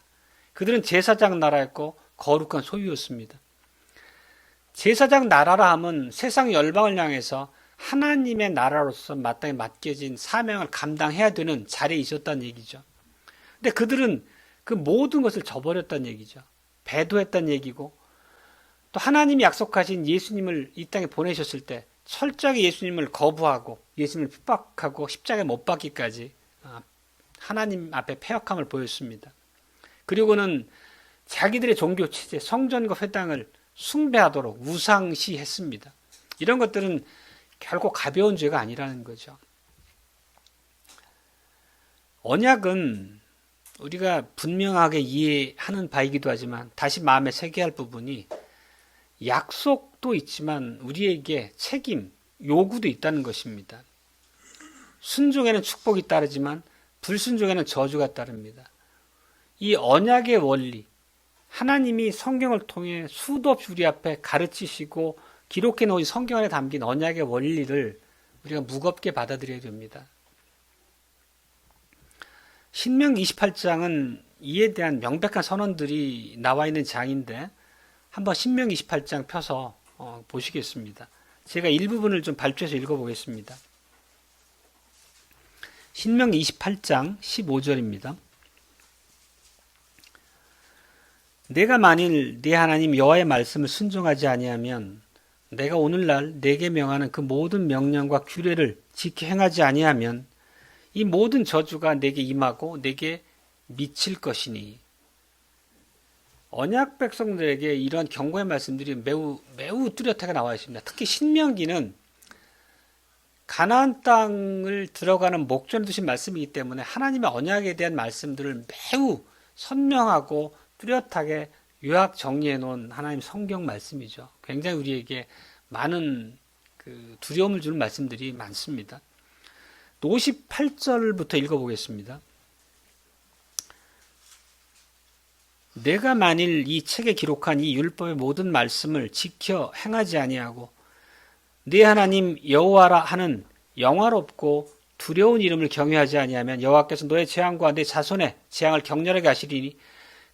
그들은 제사장 나라였고 거룩한 소유였습니다. 제사장 나라라 함은 세상 열방을 향해서 하나님의 나라로서 마땅히 맡겨진 사명을 감당해야 되는 자리에 있었다는 얘기죠. 근데 그들은 그 모든 것을 저버렸다는 얘기죠. 배도했다는 얘기고, 또 하나님이 약속하신 예수님을 이 땅에 보내셨을 때 철저하게 예수님을 거부하고 예수님을 핍박하고 십자가에 못 박기까지 하나님 앞에 패역함을 보였습니다. 그리고는 자기들의 종교 체제, 성전과 회당을 숭배하도록 우상시했습니다. 이런 것들은 결코 가벼운 죄가 아니라는 거죠. 언약은 우리가 분명하게 이해하는 바이기도 하지만 다시 마음에 새겨야 할 부분이 약속도 있지만 우리에게 책임, 요구도 있다는 것입니다. 순종에는 축복이 따르지만 불순종에는 저주가 따릅니다. 이 언약의 원리, 하나님이 성경을 통해 수도 없이 우리 앞에 가르치시고 기록해 놓은 성경 안에 담긴 언약의 원리를 우리가 무겁게 받아들여야 됩니다. 신명기 28장은 이에 대한 명백한 선언들이 나와 있는 장인데 한번 신명기 28장 펴서 보시겠습니다. 제가 일부분을 좀 발췌해서 읽어보겠습니다. 신명기 28장 15절입니다. 내가 만일 네 하나님 여호와의 말씀을 순종하지 아니하면 내가 오늘날 네게 명하는 그 모든 명령과 규례를 지켜 행하지 아니하면 이 모든 저주가 내게 임하고 내게 미칠 것이니. 언약 백성들에게 이런 경고의 말씀들이 매우 뚜렷하게 나와 있습니다. 특히 신명기는 가나안 땅을 들어가는 목전에 두신 말씀이기 때문에 하나님의 언약에 대한 말씀들을 매우 선명하고 뚜렷하게 요약 정리해 놓은 하나님 성경 말씀이죠. 굉장히 우리에게 많은 두려움을 주는 말씀들이 많습니다. 58절부터 읽어보겠습니다. 내가 만일 이 책에 기록한 이 율법의 모든 말씀을 지켜 행하지 아니하고 네 하나님 여호와라 하는 영화롭고 두려운 이름을 경외하지 아니하면 여호와께서 너의 재앙과 내 자손의 재앙을 격렬하게 하시리니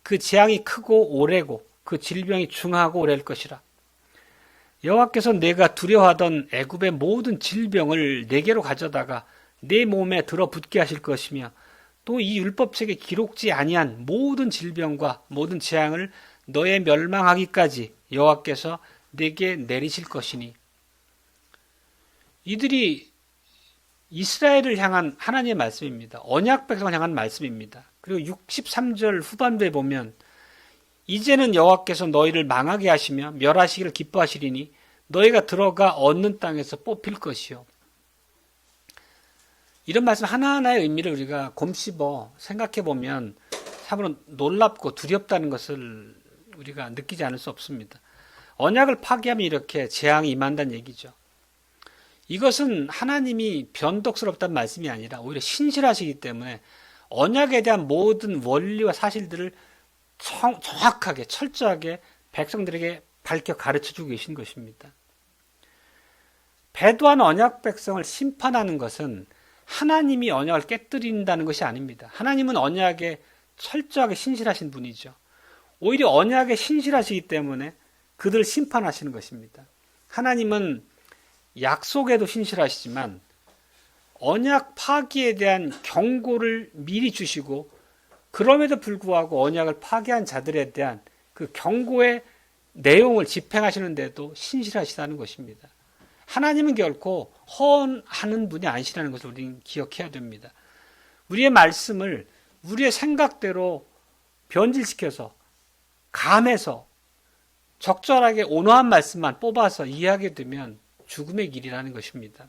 그 재앙이 크고 오래고 그 질병이 중하고 오래일 것이라. 여호와께서 내가 두려워하던 애굽의 모든 질병을 내게로 가져다가 내 몸에 들어붙게 하실 것이며 또 이 율법책에 기록지 아니한 모든 질병과 모든 재앙을 너의 멸망하기까지 여호와께서 내게 내리실 것이니. 이들이 이스라엘을 향한 하나님의 말씀입니다. 언약 백성을 향한 말씀입니다. 그리고 63절 후반부에 보면 이제는 여호와께서 너희를 망하게 하시며 멸하시기를 기뻐하시리니 너희가 들어가 얻는 땅에서 뽑힐 것이요. 이런 말씀 하나하나의 의미를 우리가 곰씹어 생각해 보면 참으로 놀랍고 두렵다는 것을 우리가 느끼지 않을 수 없습니다. 언약을 파기하면 이렇게 재앙이 임한다는 얘기죠. 이것은 하나님이 변덕스럽다는 말씀이 아니라 오히려 신실하시기 때문에 언약에 대한 모든 원리와 사실들을 정확하게 철저하게 백성들에게 밝혀 가르쳐주고 계신 것입니다. 배도한 언약 백성을 심판하는 것은 하나님이 언약을 깨뜨린다는 것이 아닙니다. 하나님은 언약에 철저하게 신실하신 분이죠. 오히려 언약에 신실하시기 때문에 그들을 심판하시는 것입니다. 하나님은 약속에도 신실하시지만 언약 파기에 대한 경고를 미리 주시고 그럼에도 불구하고 언약을 파기한 자들에 대한 그 경고의 내용을 집행하시는데도 신실하시다는 것입니다. 하나님은 결코 허언하는 분이 아니시라는 것을 우리는 기억해야 됩니다. 우리의 말씀을 우리의 생각대로 변질시켜서 감해서 적절하게 온화한 말씀만 뽑아서 이해하게 되면 죽음의 길이라는 것입니다.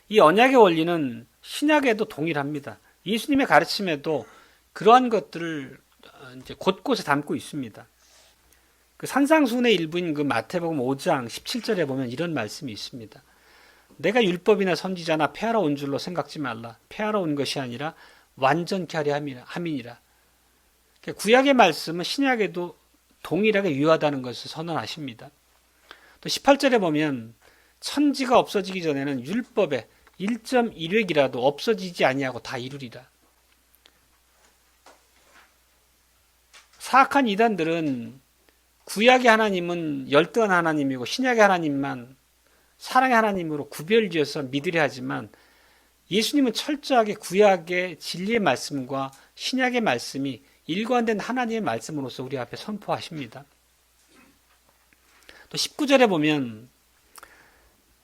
이 언약의 원리는 신약에도 동일합니다. 예수님의 가르침에도 그러한 것들을 이제 곳곳에 담고 있습니다. 그 산상수훈의 일부인 그 마태복음 5장 17절에 보면 이런 말씀이 있습니다. 내가 율법이나 선지자나 폐하러 온 줄로 생각지 말라. 폐하러 온 것이 아니라 완전케 하려 함이니라. 구약의 말씀은 신약에도 동일하게 유효하다는 것을 선언하십니다. 또 18절에 보면 천지가 없어지기 전에는 율법의 1.1획이라도 없어지지 아니하고 다 이루리라. 사악한 이단들은 구약의 하나님은 열등한 하나님이고 신약의 하나님만 사랑의 하나님으로 구별지어서 믿으려 하지만 예수님은 철저하게 구약의 진리의 말씀과 신약의 말씀이 일관된 하나님의 말씀으로서 우리 앞에 선포하십니다. 또 19절에 보면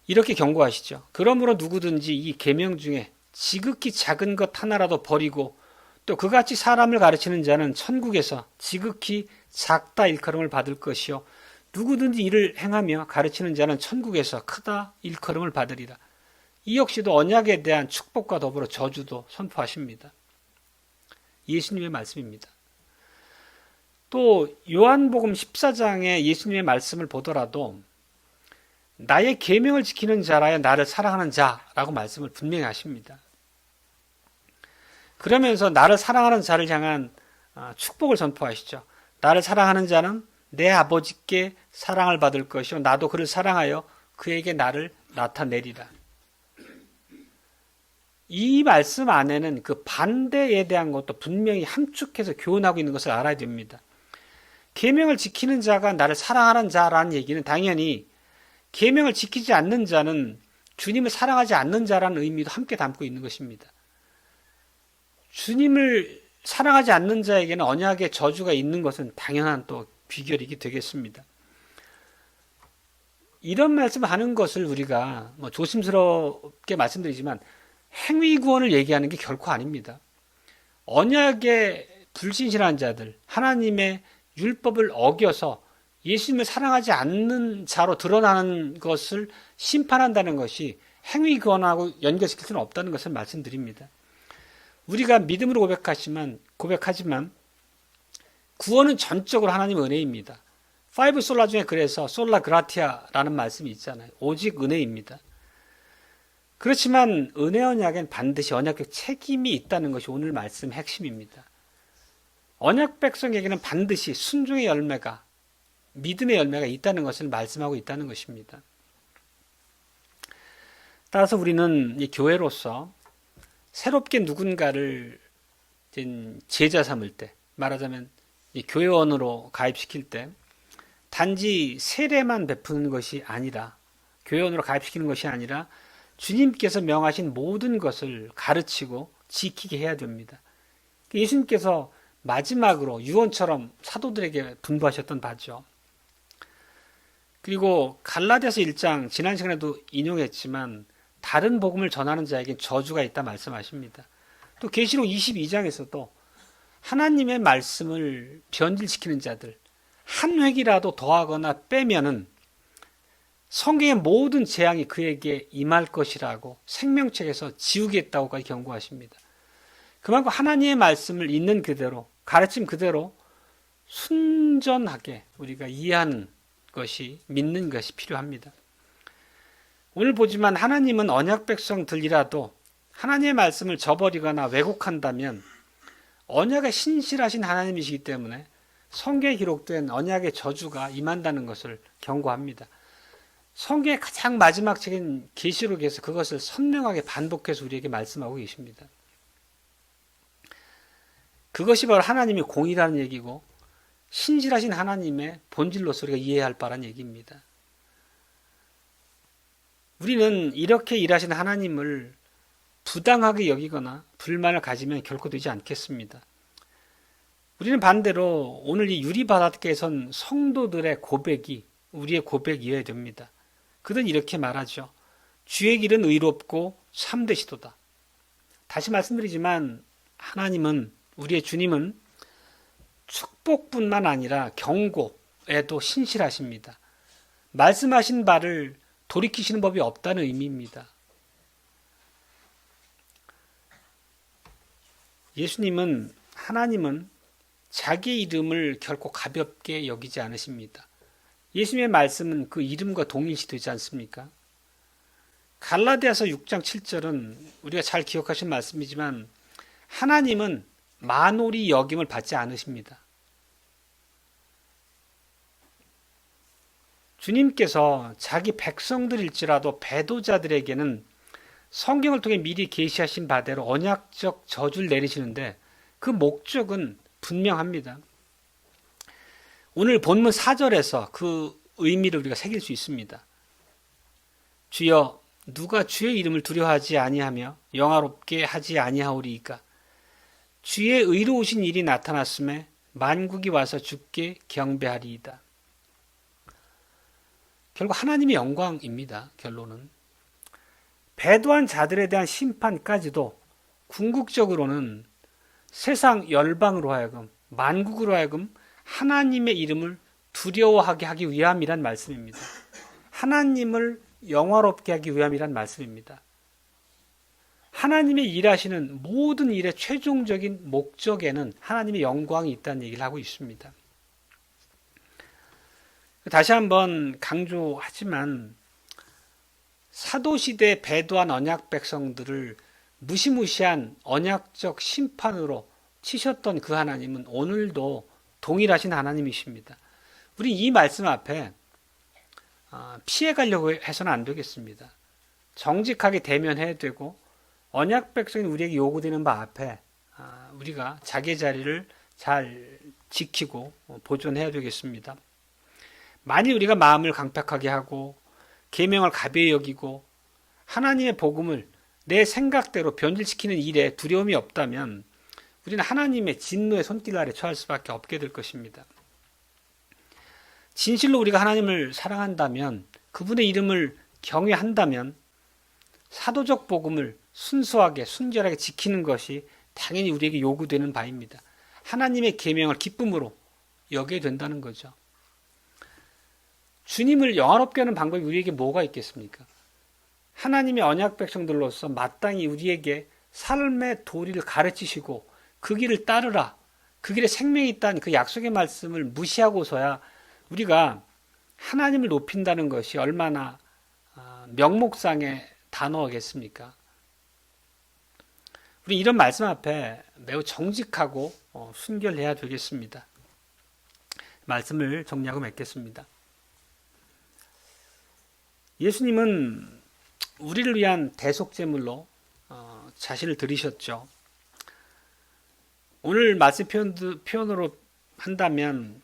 이렇게 경고하시죠. 그러므로 누구든지 이 계명 중에 지극히 작은 것 하나라도 버리고 또 그같이 사람을 가르치는 자는 천국에서 지극히 작다 일컬음을 받을 것이요 누구든지 이를 행하며 가르치는 자는 천국에서 크다 일컬음을 받으리라. 이 역시도 언약에 대한 축복과 더불어 저주도 선포하십니다. 예수님의 말씀입니다. 또 요한복음 14장의 예수님의 말씀을 보더라도 나의 계명을 지키는 자라야 나를 사랑하는 자라고 말씀을 분명히 하십니다. 그러면서 나를 사랑하는 자를 향한 축복을 선포하시죠. 나를 사랑하는 자는 내 아버지께 사랑을 받을 것이요 나도 그를 사랑하여 그에게 나를 나타내리라. 이 말씀 안에는 그 반대에 대한 것도 분명히 함축해서 교훈하고 있는 것을 알아야 됩니다. 계명을 지키는 자가 나를 사랑하는 자라는 얘기는 당연히 계명을 지키지 않는 자는 주님을 사랑하지 않는 자라는 의미도 함께 담고 있는 것입니다. 주님을 사랑하지 않는 자에게는 언약의 저주가 있는 것은 당연한 또 비결이기 되겠습니다. 이런 말씀을 하는 것을 우리가 조심스럽게 말씀드리지만 행위 구원을 얘기하는 게 결코 아닙니다. 언약에 불신실한 자들, 하나님의 율법을 어겨서 예수님을 사랑하지 않는 자로 드러나는 것을 심판한다는 것이 행위 구원하고 연결시킬 수는 없다는 것을 말씀드립니다. 우리가 믿음으로 고백하지만 구원은 전적으로 하나님의 은혜입니다. 파이브 솔라 중에 그래서 솔라 그라티아라는 말씀이 있잖아요. 오직 은혜입니다. 그렇지만 은혜 언약엔 반드시 언약적 책임이 있다는 것이 오늘 말씀의 핵심입니다. 언약 백성에게는 반드시 순종의 열매가 믿음의 열매가 있다는 것을 말씀하고 있다는 것입니다. 따라서 우리는 이 교회로서 새롭게 누군가를 제자 삼을 때, 말하자면 이 교회원으로 가입시킬 때 단지 세례만 베푸는 것이 아니라, 교회원으로 가입시키는 것이 아니라 주님께서 명하신 모든 것을 가르치고 지키게 해야 됩니다. 예수님께서 마지막으로 유언처럼 사도들에게 분부하셨던 바죠. 그리고 갈라디아서 1장 지난 시간에도 인용했지만 다른 복음을 전하는 자에게 저주가 있다 말씀하십니다. 또 계시록 22장에서도 하나님의 말씀을 변질시키는 자들 한 획이라도 더하거나 빼면은 성경의 모든 재앙이 그에게 임할 것이라고 생명책에서 지우겠다고까지 경고하십니다. 그만큼 하나님의 말씀을 있는 그대로 가르침 그대로 순전하게 우리가 이해하는 것이 믿는 것이 필요합니다. 오늘 보지만 하나님은 언약 백성들이라도 하나님의 말씀을 저버리거나 왜곡한다면 언약에 신실하신 하나님이시기 때문에 성경에 기록된 언약의 저주가 임한다는 것을 경고합니다. 성경의 가장 마지막 책인 계시록에서 그것을 선명하게 반복해서 우리에게 말씀하고 계십니다. 그것이 바로 하나님의 공의라는 얘기고 신실하신 하나님의 본질로서 우리가 이해해야 할 바란 얘기입니다. 우리는 이렇게 일하시는 하나님을 부당하게 여기거나 불만을 가지면 결코 되지 않겠습니다. 우리는 반대로 오늘 이 유리바닷가에 선 성도들의 고백이 우리의 고백이어야 됩니다. 그들은 이렇게 말하죠. 주의 길은 의롭고 참되시도다. 다시 말씀드리지만 하나님은, 우리의 주님은 축복뿐만 아니라 경고에도 신실하십니다. 말씀하신 바를 돌이키시는 법이 없다는 의미입니다. 하나님은 자기 이름을 결코 가볍게 여기지 않으십니다. 예수님의 말씀은 그 이름과 동일시 되지 않습니까? 갈라디아서 6장 7절은 우리가 잘 기억하신 말씀이지만 하나님은 만홀히 여김을 받지 않으십니다. 주님께서 자기 백성들일지라도 배도자들에게는 성경을 통해 미리 계시하신 바대로 언약적 저주를 내리시는데 그 목적은 분명합니다. 오늘 본문 4절에서 그 의미를 우리가 새길 수 있습니다. 주여, 누가 주의 이름을 두려워하지 아니하며 영화롭게 하지 아니하오리이까? 주의 의로우신 일이 나타났음에 만국이 와서 주께 경배하리이다. 결국 하나님의 영광입니다. 결론은 배도한 자들에 대한 심판까지도 궁극적으로는 세상 열방으로 하여금, 만국으로 하여금 하나님의 이름을 두려워하게 하기 위함이란 말씀입니다. 하나님을 영화롭게 하기 위함이란 말씀입니다. 하나님의 일하시는 모든 일의 최종적인 목적에는 하나님의 영광이 있다는 얘기를 하고 있습니다. 다시 한번 강조하지만 사도시대에 배도한 언약 백성들을 무시무시한 언약적 심판으로 치셨던 그 하나님은 오늘도 동일하신 하나님이십니다. 우리 이 말씀 앞에 피해가려고 해서는 안 되겠습니다. 정직하게 대면해야 되고 언약 백성인 우리에게 요구되는 바 앞에 우리가 자기 자리를 잘 지키고 보존해야 되겠습니다. 만일 우리가 마음을 강팍하게 하고 계명을 가벼이 여기고 하나님의 복음을 내 생각대로 변질시키는 일에 두려움이 없다면 우리는 하나님의 진노의 손길 아래 처할 수밖에 없게 될 것입니다. 진실로 우리가 하나님을 사랑한다면, 그분의 이름을 경외한다면 사도적 복음을 순수하게 순결하게 지키는 것이 당연히 우리에게 요구되는 바입니다. 하나님의 계명을 기쁨으로 여겨야 된다는 거죠. 주님을 영화롭게 하는 방법이 우리에게 뭐가 있겠습니까? 하나님의 언약 백성들로서 마땅히 우리에게 삶의 도리를 가르치시고 그 길을 따르라, 그 길에 생명이 있다는 그 약속의 말씀을 무시하고서야 우리가 하나님을 높인다는 것이 얼마나 명목상의 단어겠습니까? 우리 이런 말씀 앞에 매우 정직하고 순결해야 되겠습니다. 말씀을 정리하고 맺겠습니다. 예수님은 우리를 위한 대속제물로 자신을 드리셨죠. 오늘 말씀 표현으로 한다면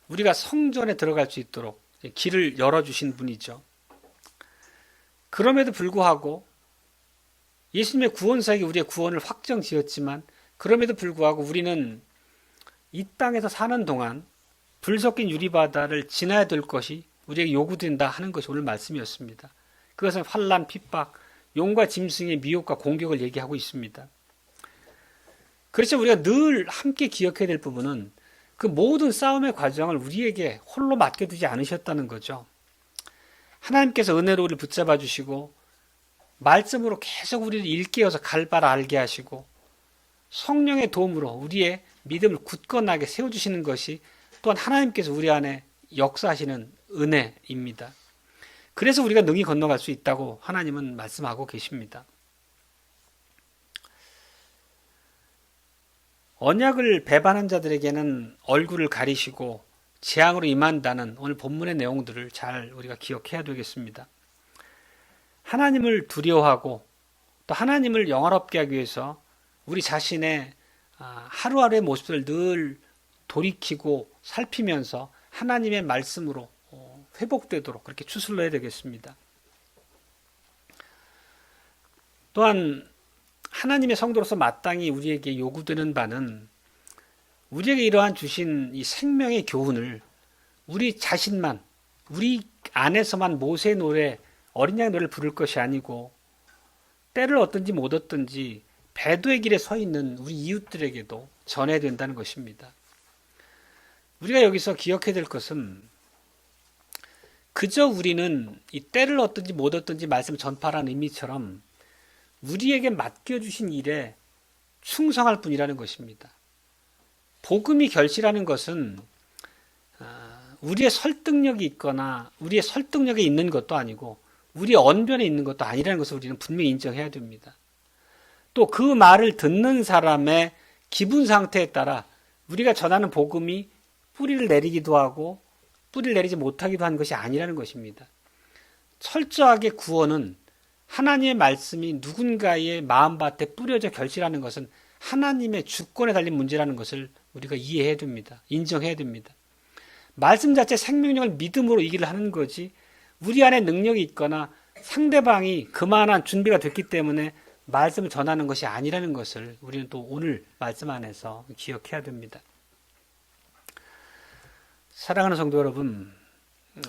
우리가 성전에 들어갈 수 있도록 길을 열어주신 분이죠. 그럼에도 불구하고 예수님의 구원사역이 우리의 구원을 확정지었지만 그럼에도 불구하고 우리는 이 땅에서 사는 동안 불 섞인 유리바다를 지나야 될 것이 우리에게 요구된다 하는 것이 오늘 말씀이었습니다. 그것은 환난, 핍박, 용과 짐승의 미혹과 공격을 얘기하고 있습니다. 그렇죠. 우리가 늘 함께 기억해야 될 부분은 그 모든 싸움의 과정을 우리에게 홀로 맡겨두지 않으셨다는 거죠. 하나님께서 은혜로 우리를 붙잡아 주시고 말씀으로 계속 우리를 일깨워서 갈바를 알게 하시고 성령의 도움으로 우리의 믿음을 굳건하게 세워주시는 것이 또한 하나님께서 우리 안에 역사하시는 은혜입니다. 그래서 우리가 능히 건너갈 수 있다고 하나님은 말씀하고 계십니다. 언약을 배반한 자들에게는 얼굴을 가리시고 재앙으로 임한다는 오늘 본문의 내용들을 잘 우리가 기억해야 되겠습니다. 하나님을 두려워하고 또 하나님을 영화롭게 하기 위해서 우리 자신의 하루하루의 모습을 늘 돌이키고 살피면서 하나님의 말씀으로 회복되도록 그렇게 추슬러야 되겠습니다. 또한 하나님의 성도로서 마땅히 우리에게 요구되는 바는 우리에게 이러한 주신 이 생명의 교훈을 우리 자신만, 우리 안에서만 모세의 노래, 어린 양의 노래를 부를 것이 아니고 때를 얻든지 못 얻든지 배도의 길에 서 있는 우리 이웃들에게도 전해야 된다는 것입니다. 우리가 여기서 기억해야 될 것은 그저 우리는 이 때를 얻든지 못 얻든지 말씀 전파라는 의미처럼 우리에게 맡겨주신 일에 충성할 뿐이라는 것입니다. 복음이 결실하는 것은 우리의 설득력이 있거나 우리의 설득력이 있는 것도 아니고 우리의 언변에 있는 것도 아니라는 것을 우리는 분명히 인정해야 됩니다. 또 그 말을 듣는 사람의 기분 상태에 따라 우리가 전하는 복음이 뿌리를 내리기도 하고 뿌리를 내리지 못하기도 한 것이 아니라는 것입니다. 철저하게 구원은 하나님의 말씀이 누군가의 마음밭에 뿌려져 결실하는 것은 하나님의 주권에 달린 문제라는 것을 우리가 이해해야 됩니다. 인정해야 됩니다. 말씀 자체 생명력을 믿음으로 이기를 하는 거지 우리 안에 능력이 있거나 상대방이 그만한 준비가 됐기 때문에 말씀을 전하는 것이 아니라는 것을 우리는 또 오늘 말씀 안에서 기억해야 됩니다. 사랑하는 성도 여러분,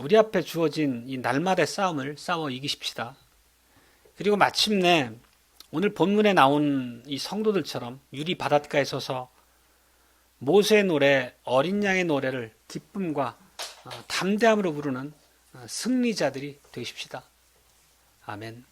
우리 앞에 주어진 이 날마다의 싸움을 싸워 이기십시다. 그리고 마침내 오늘 본문에 나온 이 성도들처럼 유리 바닷가에 서서 모세의 노래, 어린 양의 노래를 기쁨과 담대함으로 부르는 승리자들이 되십시다. 아멘.